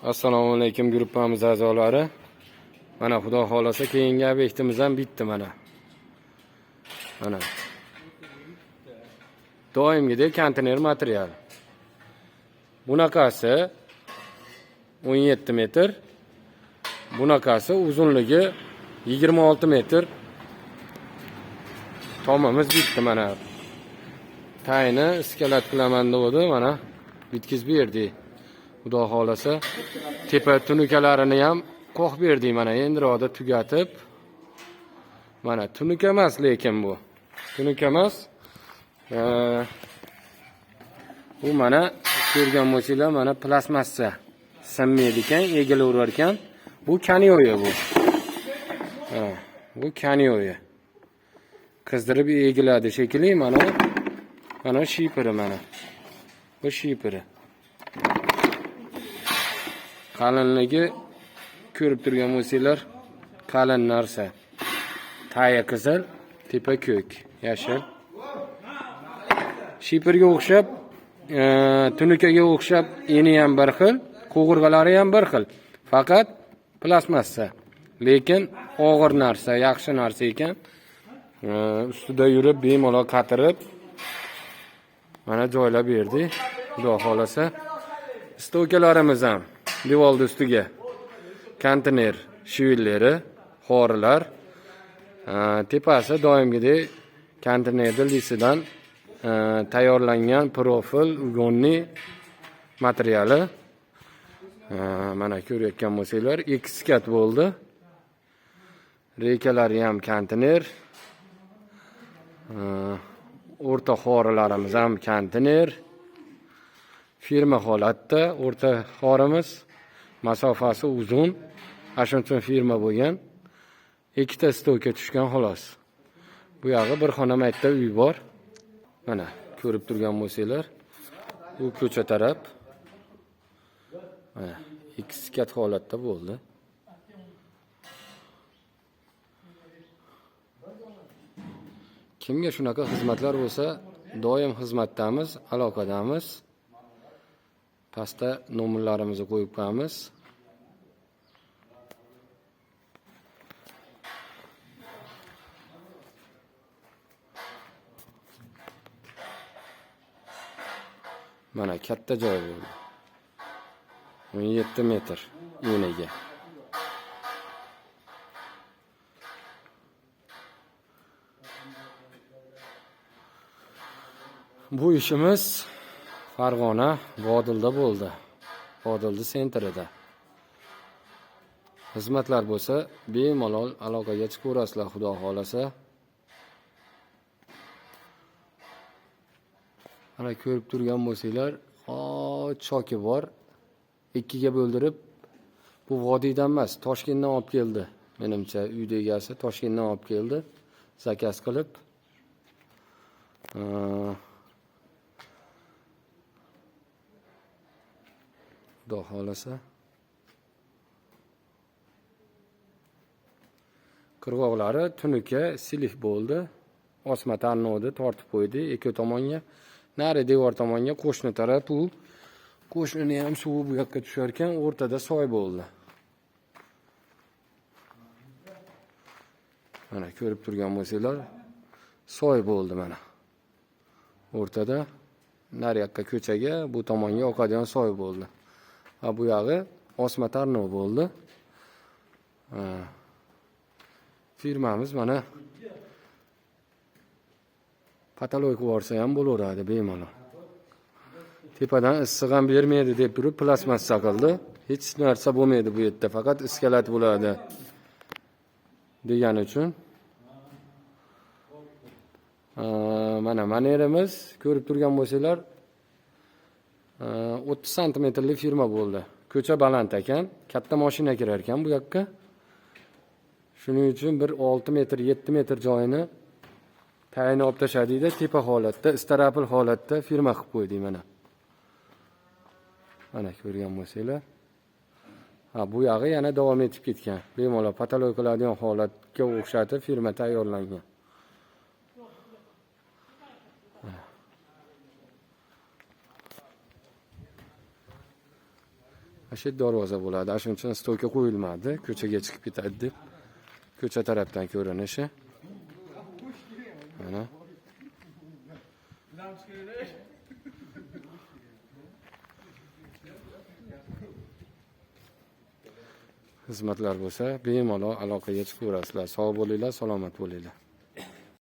Assalomu alaykum gruppamiz a'zolari. Mana xudo xolasa keyingi obyektimiz ham bitdi mana. Mana. Doimgidek konteyner material. Bunaqasi 17 metr. Bunaqasi uzunligi 26 metr. Tomimiz bitdi mana. Tayini iskalat qilaman degdi mana. Bitkizib berdi. Xudo xolasa tepa tunukalarini ham qo'q berdik mana. Endiroqda tugatib. Mana tunuk emas lekin bu. Tunuk emas. Bu mana ko'rgan bo'lsanglar mana plastmassa sinmaydi ekan, egilaverar ekan. Bu kanyoya bu. Bu kanyoya. Qizdirib egiladi shekilli mana. Mana shipiri mana. Bu shipiri. Qalinligi ko'rib turgan bo'lsanglar, qalin narsa. Taya qizil, tepa ko'k, yashil. Shipirga o'xshab, tunukaga o'xshab eni ham bir xil, qo'g'irg'alari ham bir xil. Faqat plastmassa. Lekin og'ir narsa, yaxshi narsa ekan. Ustida yurib bemalol qatirib mana joylab berdi. Xudo xolasa. Stokalarimiz ham devoldi ustiga konteyner shivillari, xorilar. Tepasi doimgidek konteyner lisidan tayyorlangan profil ugonli materiali. Mana ko'rayotgan bo'lsanglar, X-kat bo'ldi. Rekalari ham konteyner. O'rta xorilarimiz ham konteyner. Firma holatda o'rta xorimiz masofasi uzun. Ashuncha firma bo'lgan. Ikkita stoka tushgan xolos. Bu yog'i bir xona maktab uy bor. Mana ko'rib turgan bo'lsanglar, bu ko'cha taraf. Mana X-kat holatda bo'ldi. Kimga shunaqa xizmatlar bo'lsa, doim xizmatdamiz, aloqadamiz. Pastda nomerlarimizni qo'yib qo'yamiz. Mana katta joy bo'ldi. 17 metr eniga. Bu ishimiz Farg'ona Vodilda bo'ldi. Vodilda sentrida. Xizmatlar bo'lsa, bemalol aloqaga chiqaverasizlar, xudo xolasa. Mana ko'rib turgan bo'lsanglar, choki bor. Ikkiga bo'ldirib, bu vodiydan emas, Toshkentdan olib keldi. Menimcha uyda egasi Toshkentdan olib keldi. Zakaz qilib. Xudo xolasa. Qirg'oqlari tunuka silif bo'ldi. Osma tarnovni tortib qo'ydi ikki tomonga. Nari devor tomonga qo'shni taraf u. Qo'shnini ham suvi bu yoqqa tushar ekan, o'rtada soy bo'ldi. Mana ko'rib turgan bo'lsanglar, soy bo'ldi mana. O'rtada nari yoqqa ko'chaga, bu tomonga oqadigan soy bo'ldi. Bu yog'i osma tarnov bo'ldi. Firmamiz mana pataloy qilsa ham bo'laveradi bemalol. Tepadan issiq ham bermaydi deb turib plastmassa qildi. Hech narsa bo'lmaydi bu yerda, faqat iskalat bo'ladi degan uchun. Mana manerimiz ko'rib turgan bo'lsanglar 30 santimetrlik firma bo'ldi. Ko'cha baland ekan, katta mashina kirar ekan bu yoqqa. Shuning uchun bir 6 metr, 7 metr joyini tayini olib tashladikda, tepa holatda, istarapil holatda firma qilib qo'ydik mana. Mana ko'rgan bo'lsanglar. Bu yog'i yana davom etib ketgan. Bemalol pataloy qiladigan holatga o'xshatib firma tayyorlangan. Shu darvoza bo'ladi. Shuning uchun stoyka qo'yilmadi, ko'chaga chiqib ketadi deb. Ko'cha tarafdan ko'rinishi. Mana. Xizmatlar bo'lsa, bemalol aloqaga chiqaverasizlar. Sog' bo'linglar, salomat bo'linglar.